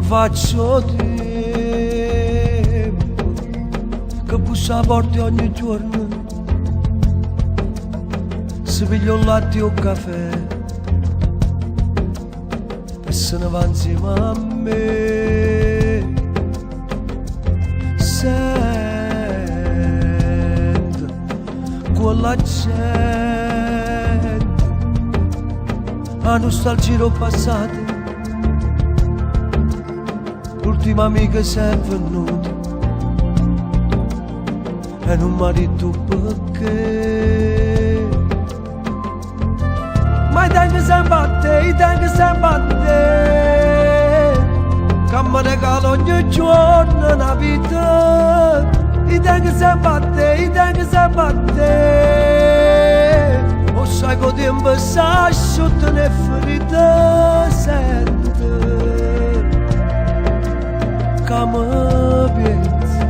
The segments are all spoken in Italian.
faccio tempo che bussa a porte ogni giorno, si piglia un latte o un caffè e se ne va insieme a me. Sento quella gente, la nostalgia passata, l'ultima amica si è venuta e non mi ha detto perché. Ma i tempi sempre a te, i tempi sempre a te, che mi regala ogni giorno una vita. I tempi sempre a te, i tempi sempre a te, o sai che tempo si asciutta le ferite, sente che mi piace.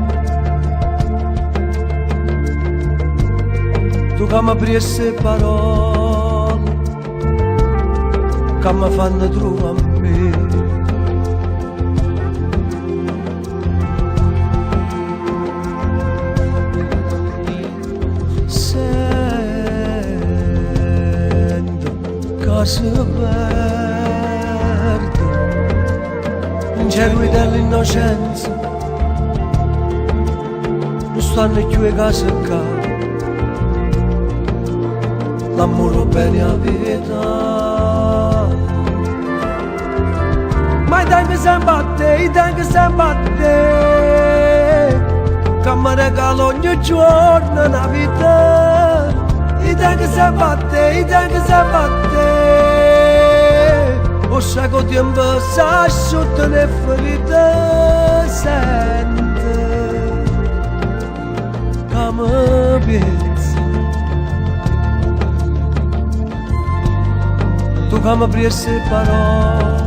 Tu che mi prese parole che mi fanno trovare a me. Sento che si perde ingenui dell'innocenza, non stanno più le case qua, l'amore bene a vita. Ma i tempi sempre a te, i tempi sempre a te, che mi regala ogni giorno una vita. I tempi sempre a te, i tempi sempre a te, o sai che tempo si asciutta le ferite, sente che mi piace. Tu che mi prese parole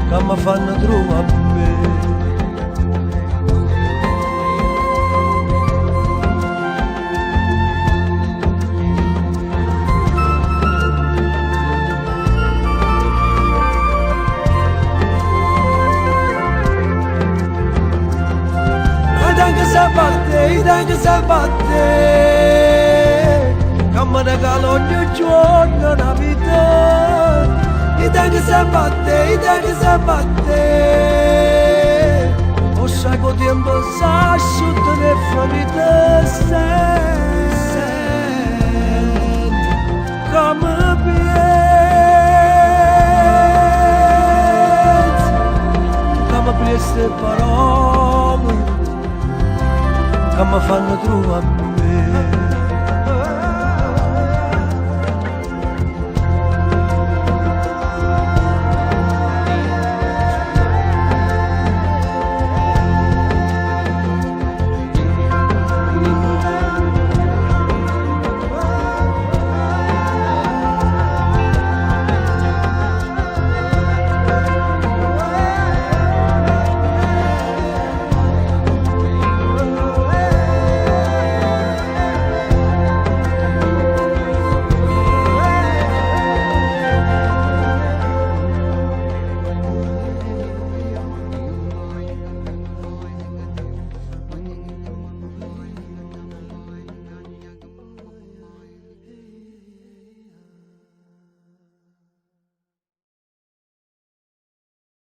che mi fanno trovare a me. I tempi sempre a te, i tempi sempre a te, che mi regala ogni giorno una vita. I tempi sempre a te, i tempi sempre a te, o sai che tempo si asciutta le ferite, senti che mi piace, che mi prese parole che mi fanno trovare a me.